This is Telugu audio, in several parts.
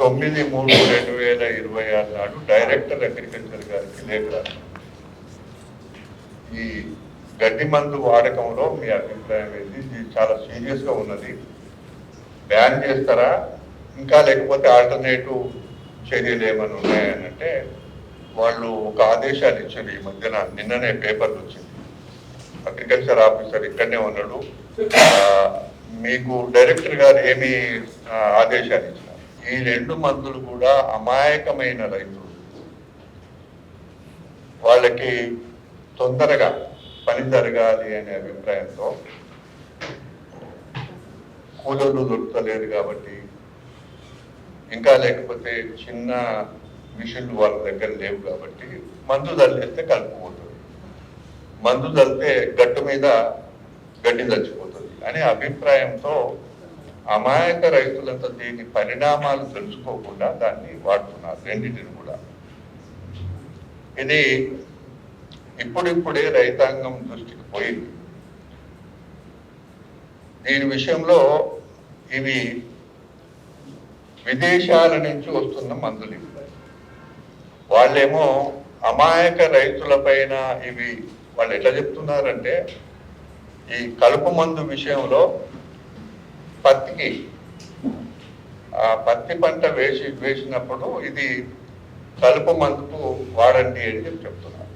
9/3/2026 నాడు డైరెక్టర్ అగ్రికల్చర్ గారికి లేఖ ఈ గడ్డి మందు వాడకంలో మీ అభిప్రాయం ఏంటి? ఇది చాలా సీరియస్గా ఉన్నది, బ్యాన్ చేస్తారా ఇంకా లేకపోతే ఆల్టర్నేటివ్ చర్యలు ఏమైనా ఉన్నాయని అంటే వాళ్ళు ఒక ఆదేశాలు ఇచ్చారు. ఈ మధ్యన నిన్ననే పేపర్లు వచ్చింది, అగ్రికల్చర్ ఆఫీసర్ ఇక్కడనే ఉన్నాడు, మీకు డైరెక్టర్ గారు ఏమి ఆదేశాలు ఇచ్చినారు? ఈ 2 మందులు కూడా అమాయకమైన రైతులు, వాళ్ళకి తొందరగా పని జరగాలి అనే అభిప్రాయంతో కూలీలు దొరుకుతలేదు కాబట్టి, ఇంకా లేకపోతే చిన్న మిషన్లు వాళ్ళ దగ్గర లేవు కాబట్టి మందు చల్లేస్తే కలుపుకుంటుంది, మందు చల్లితే గట్టు మీద గడ్డి చచ్చిపోతుంది అనే అభిప్రాయంతో అమాయక రైతులంతా దీని పరిణామాలు తెలుసుకోకుండా దాన్ని వాడుతున్నారు, రెండింటిని కూడా. ఇది ఇప్పుడిప్పుడే రైతాంగం దృష్టికి పోయింది. దీని విషయంలో ఇవి విదేశాల నుంచి వస్తున్న మందులు. వాళ్ళేమో అమాయక రైతుల పైన ఇవి వాళ్ళు ఎట్లా చెప్తున్నారంటే, ఈ కలుపు మందు విషయంలో పత్తికి పత్తి పంట వేసినప్పుడు ఇది కలుపు మందుకు వాడండి అని చెప్తున్నారు.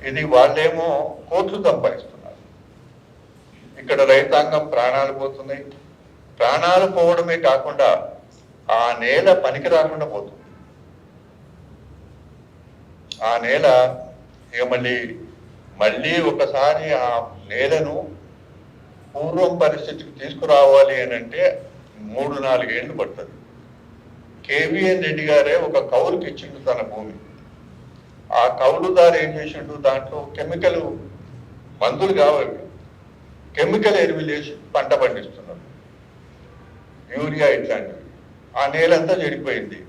ఇది వాళ్ళేమో కోట్లు సంపాదిస్తున్నారు. ఇక్కడ రైతాంగం ప్రాణాలు పోతున్నాయి. ప్రాణాలు పోవడమే కాకుండా ఆ నేల పనికి రాకుండా పోతుంది. ఆ నేల ఇక మళ్ళీ ఒకసారి ఆ నేలను పూర్వం పరిస్థితికి తీసుకురావాలి అని అంటే 3-4 ఏళ్ళు పడుతుంది. కేవీఎన్ రెడ్డి గారే ఒక కౌలుకి ఇచ్చిండు తన భూమి. ఆ కౌలుదారు ఏం చేసిండు, దాంట్లో కెమికల్ మందులు కావాలి, కెమికల్ ఎరువులు వేసి పంట పండిస్తున్నారు, యూరియా ఇట్లాంటివి. ఆ నేలంతా చెడిపోయింది.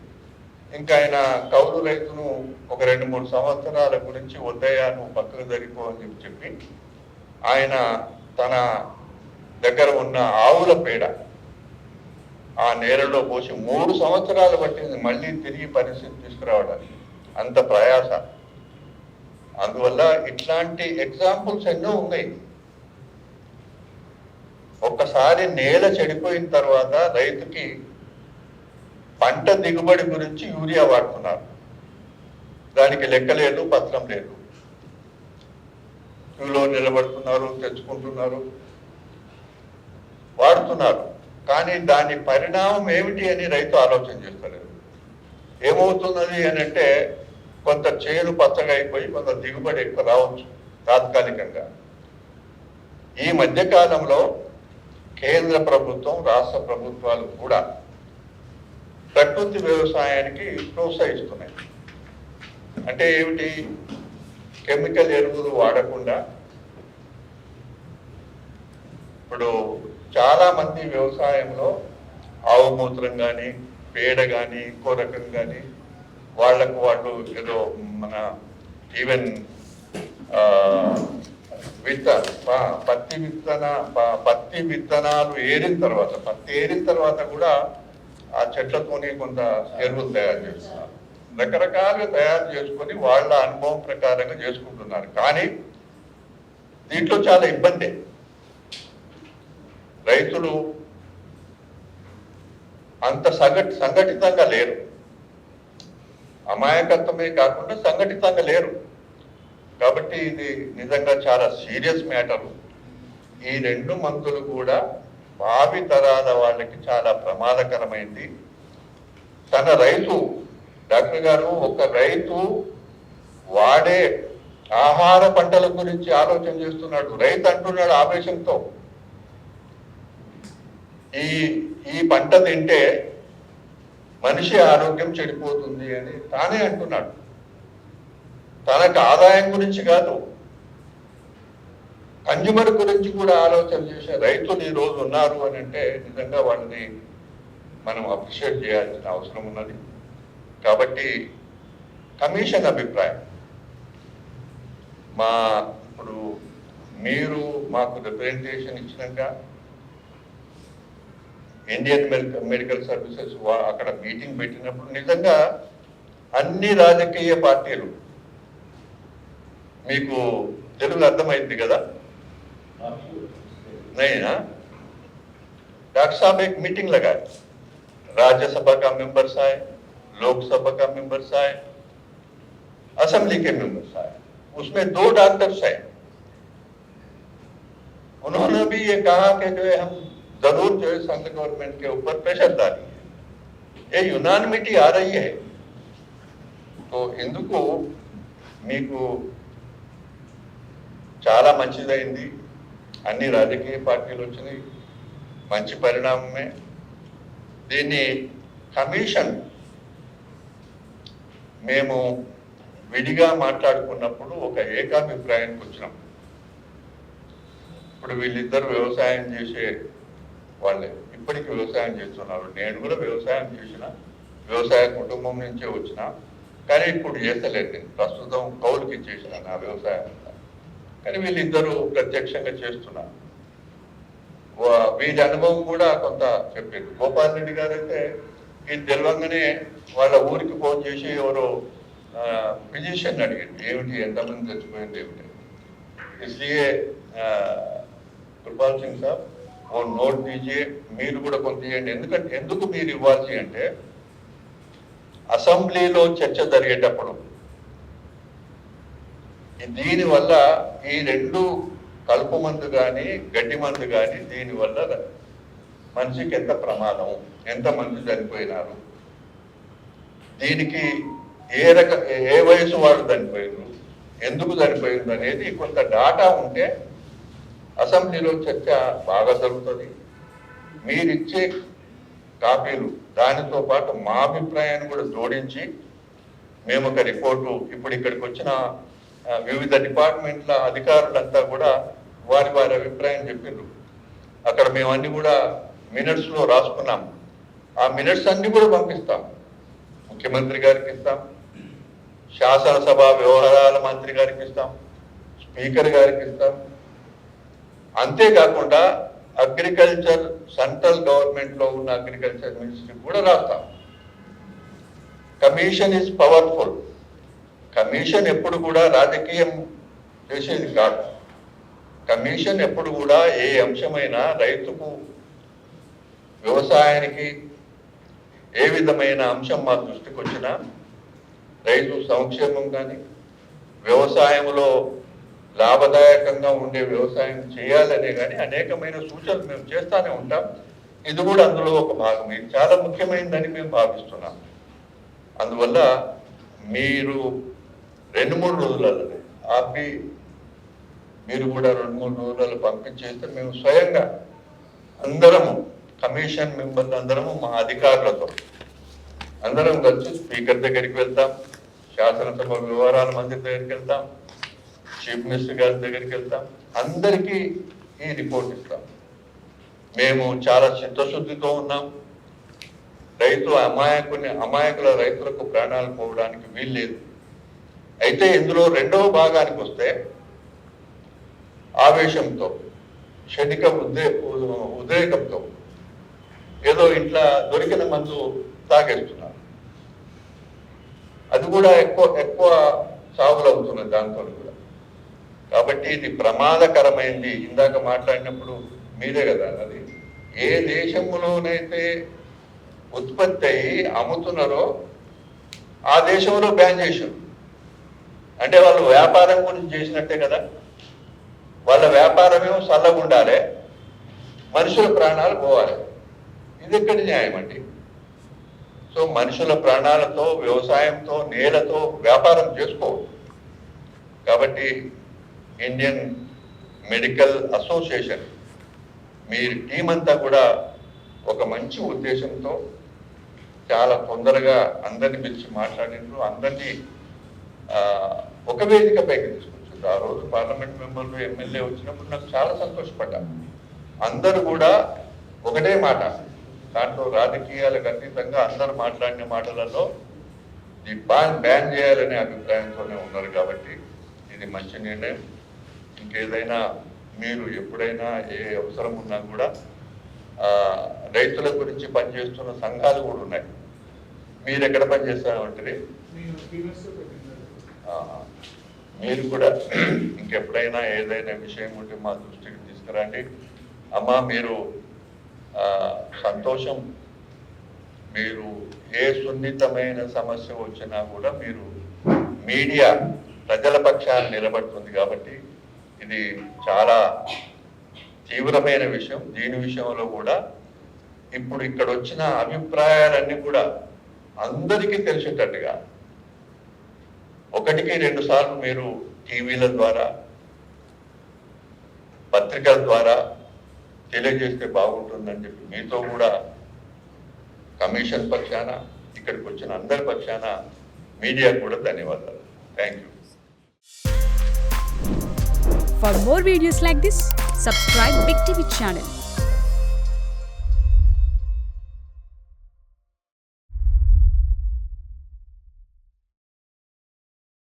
ఇంకా ఆయన కౌలు రైతును ఒక 2-3 సంవత్సరాల గురించి వద్దయ్యా నువ్వు పక్కకు జరిపో అని చెప్పి ఆయన తన దగ్గర ఉన్న ఆవుల పేడ ఆ నేలలో పోసి 3 సంవత్సరాలు పట్టింది మళ్ళీ తిరిగి పరిస్థితి తీసుకురావడానికి, అంత ప్రయాస. అందువల్ల ఇట్లాంటి ఎగ్జాంపుల్స్ ఎన్నో ఉన్నాయి. ఒక్కసారి నేల చెడిపోయిన తర్వాత రైతుకి పంట దిగుబడి గురించి యూరియా వాడుతున్నారు, దానికి లెక్క లేదు, పత్రం లేదు. క్యూలో నిలబడుతున్నారు, తెచ్చుకుంటున్నారు, వాడుతున్నారు. కానీ దాని పరిణామం ఏమిటి అని రైతు ఆలోచన చేస్తలేదు. ఏమవుతున్నది అని అంటే కొంత చేను పచ్చగా అయిపోయి కొంత దిగుబడి ఎక్కువ రావచ్చు తాత్కాలికంగా. ఈ మధ్యకాలంలో కేంద్ర ప్రభుత్వం, రాష్ట్ర ప్రభుత్వాలు కూడా ప్రకృతి వ్యవసాయానికి ప్రోత్సహిస్తున్నాయి. అంటే ఏమిటి? కెమికల్ ఎరువులు వాడకుండా. ఇప్పుడు చాలా మంది వ్యవసాయంలో ఆవు మూత్రం కానీ, పేడ కానీ, ఇంకో రకం కానీ వాళ్ళు ఏదో మన ఈవెన్ పత్తి విత్తనాలు ఏరిన తర్వాత కూడా ఆ చెట్లతోని కొంత ఎరువులు తయారు చేస్తున్నారు. రకరకాలుగా తయారు చేసుకొని వాళ్ళ అనుభవం ప్రకారంగా చేసుకుంటున్నారు. కానీ దీంట్లో చాలా ఇబ్బంది. రైతులు అంత సంఘటితంగా లేరు. అమాయకత్వమే కాకుండా సంఘటితంగా లేరు. కాబట్టి ఇది నిజంగా చాలా సీరియస్ మ్యాటర్. ఈ 2 మందులు కూడా భావి తరాల వాళ్ళకి చాలా ప్రమాదకరమైంది. తన రైతు డాక్టర్ గారు ఒక రైతు వాడే ఆహార పంటల గురించి ఆలోచన చేస్తున్నాడు. రైతు అంటున్నాడు ఆవేశంతో, ఈ పంట తింటే మనిషి ఆరోగ్యం చెడిపోతుంది అని తానే అంటున్నాడు. తనకు ఆదాయం గురించి కాదు, కన్జ్యూమర్ గురించి కూడా ఆలోచన చేసే రైతులు ఈ రోజు ఉన్నారు అని అంటే నిజంగా వాళ్ళని మనం అప్రిషియేట్ చేయాల్సిన అవసరం ఉన్నది. కాబట్టి కమిషన్ అభిప్రాయం, ఇప్పుడు మీరు మాకు రిప్రజెంటేషన్ ఇచ్చినాక ఇండియన్ మెడికల్ సర్వీసెస్ అక్కడ మీటింగ్ పెట్టినప్పుడు నిజంగా అన్ని రాజకీయ పార్టీలు, మీకు తెలుగు అర్థమైంది కదా, నైనా डॉक्टर साहब एक मीटिंग लगाए, राज्यसभा का मेंबर्स आए, लोकसभा का मेंबर्स आए, असेंबली के मेंबर्स आए, उसमें 2 डॉक्टर्स हैं। उन्होंने भी ये कहा कि जो है हम जरूर जो है सेंट्रल गवर्नमेंट के ऊपर प्रेशर डालेंगे, ये यूनानिमिटी आ रही है। तो इंदुको మీకు చాలా మంచిదైంది, అన్ని రాజకీయ పార్టీలు వచ్చినాయి, మంచి పరిణామమే। దీన్ని కమిషన్ మేము విడిగా మాట్లాడుకున్నప్పుడు ఒక ఏకాభిప్రాయానికి వచ్చినాం। ఇప్పుడు వీళ్ళిద్దరు వ్యవసాయం చేసే వాళ్ళే, ఇప్పటికీ వ్యవసాయం చేస్తున్నారు, నేను కూడా వ్యవసాయం చేసిన, వ్యవసాయ కుటుంబం నుంచే వచ్చిన, కానీ ఇప్పుడు చేస్తలేదు, నేను ప్రస్తుతం కౌలుకి ఇచ్చేసిన నా వ్యవసాయం అంతా, కానీ వీళ్ళిద్దరూ ప్రత్యక్షంగా చేస్తున్నారు। వీరి అనుభవం కూడా కొంత చెప్పారు। గోపాల్ రెడ్డి గారు అయితే ఇది తెలియంగానే వాళ్ళ ఊరికి ఫోన్ చేసి ఎవరో ఫిజిషియన్ అడిగారు, ఏమిటి ఎంతమంది చచ్చిపోయింది ఏమిటి, इसलिए కృపాల్ సింగ్ సాబ్ ఓ నోట్ దీజియే, మీరు కూడా కొంత ఇవ్వండి। ఎందుకంటే ఎందుకు మీరు ఇవ్వాల్సి అంటే అసెంబ్లీలో చర్చ జరిగేటప్పుడు దీనివల్ల ఈ 2 కలుపు మందు కానీ గడ్డి మందు కానీ దీనివల్ల మనిషికి ఎంత ప్రమాదం, ఎంతమంది చనిపోయినారు, దీనికి ఏ వయసు వాళ్ళు చనిపోయినారు, ఎందుకు చనిపోయింది అనేది కొంత డాటా ఉంటే అసెంబ్లీలో చర్చ బాగా జరుగుతుంది। మీరిచ్చే కాపీలు దానితో పాటు మా అభిప్రాయాన్ని కూడా జోడించి మేము ఒక రిపోర్టు, ఇప్పుడు ఇక్కడికి వచ్చిన వివిధ డిపార్ట్మెంట్ల అధికారులంతా కూడా వారి వారి అభిప్రాయం చెప్పిండ్రు, అక్కడ మేము అన్ని కూడా మినిట్స్లో రాసుకున్నాం, ఆ మినిట్స్ అన్ని కూడా పంపిస్తాం, ముఖ్యమంత్రి గారికి ఇస్తాం, శాసనసభ వ్యవహారాల మంత్రి గారికి ఇస్తాం, స్పీకర్ గారికి ఇస్తాం, అంతేకాకుండా అగ్రికల్చర్ సెంట్రల్ గవర్నమెంట్ లో ఉన్న అగ్రికల్చర్ మినిస్ట్రీ కూడా రాస్తాం। కమిషన్ ఇస్ పవర్ఫుల్, కమిషన్ ఎప్పుడు కూడా రాజకీయం చేసేది కాదు, కమిషన్ ఎప్పుడు కూడా ఏ అంశమైనా రైతుకు వ్యవసాయానికి ఏ విధమైన అంశం మా దృష్టికి వచ్చినా, రైతు సంక్షేమం కానీ వ్యవసాయంలో లాభదాయకంగా ఉండే వ్యవసాయం చేయాలనే కానీ అనేకమైన సూచనలు మేము చేస్తూనే ఉంటాం, ఇది కూడా అందులో ఒక భాగం, ఇది చాలా ముఖ్యమైనదని మేము భావిస్తున్నాం। అందువల్ల మీరు 2-3 రోజులలో ఆపి మీరు కూడా 2-3 రోజులలో పంపించేస్తే మేము స్వయంగా అందరము కమిషన్ మెంబర్లు అందరము మా అధికారులతో అందరం కలిసి స్పీకర్ దగ్గరికి వెళ్తాం, శాసనసభ వ్యవహారాల మంత్రి దగ్గరికి వెళ్తాం, చీఫ్ మినిస్టర్ గారి దగ్గరికి వెళ్తాం, అందరికీ ఈ రిపోర్ట్ ఇస్తాం। మేము చాలా చిత్తశుద్ధితో ఉన్నాం, అమాయకుల రైతులకు ప్రాణాలు పోవడానికి వీల్లేదు। అయితే ఇందులో 2వ భాగానికి వస్తే ఆవేశంతో, క్షణిక ఉద్రేకంతో ఏదో ఇంట్లో దొరికిన మందు తాగేస్తున్నారు, అది కూడా ఎక్కువ సాగులు అవుతున్నది దాంతో కూడా। కాబట్టి ఇది ప్రమాదకరమైంది, ఇందాక మాట్లాడినప్పుడు మీరే కదా అది, ఏ దేశంలోనైతే ఉత్పత్తి అయ్యి అమ్ముతున్నారో ఆ దేశంలో బ్యాన్ చేశారు, అంటే వాళ్ళు వ్యాపారం గురించి చేసినట్టే కదా, వాళ్ళ వ్యాపారమేమో చల్లగా ఉండాలి, మనుషుల ప్రాణాలు పోవాలి, ఇది ఎక్కడి న్యాయం అండి? సో మనుషుల ప్రాణాలతో, వ్యవసాయంతో, నేలతో వ్యాపారం చేసుకోవచ్చు। కాబట్టి ఇండియన్ మెడికల్ అసోసియేషన్ మీ టీం అంతా కూడా ఒక మంచి ఉద్దేశంతో చాలా తొందరగా అందరిని పిలిచి మాట్లాడినారు, అందరినీ ఒక వేదిక పైకి తీసుకొచ్చారు। ఆ రోజు పార్లమెంట్ మెంబర్లు ఎమ్మెల్యే వచ్చినప్పుడు నాకు చాలా సంతోషపడ్డాను, అందరూ కూడా ఒకటే మాట, దాంట్లో రాజకీయాలకు అతీతంగా అందరూ మాట్లాడిన మాటలలో ఈ బ్యాన్ చేయాలనే అభిప్రాయంతోనే ఉన్నారు। కాబట్టి ఇది మంచి నిర్ణయం। ఇంకేదైనా మీరు ఎప్పుడైనా ఏ అవసరం ఉన్నా కూడా రైతుల గురించి పనిచేస్తున్న సంఘాలు కూడా ఉన్నాయి. మీరు ఎక్కడ పనిచేస్తారంటే మీరు కూడా ఇంకెప్పుడైనా ఏదైనా విషయం ఉంటే మా దృష్టికి తీసుకురండి. అమ్మా మీరు సంతోషం, మీరు ఏ సున్నితమైన సమస్య వచ్చినా కూడా మీరు మీడియా ప్రజల పక్షాన్ని నిలబడుతుంది కాబట్టి ఇది చాలా తీవ్రమైన విషయం. దీని విషయంలో కూడా ఇప్పుడు ఇక్కడ వచ్చిన అభిప్రాయాలన్నీ కూడా అందరికీ తెలిసేటట్టుగా 1-2 సార్లు మీరు టీవీల ద్వారా పత్రికల ద్వారా తెలియజేస్తే బాగుంటుందని చెప్పి మీతో కూడా కమిషన్ పక్షాన ఇక్కడికి వచ్చిన అందరి పక్షాన మీడియా కూడా ధన్యవాదాలు. Thank you. For more videos like this, subscribe Big TV channel.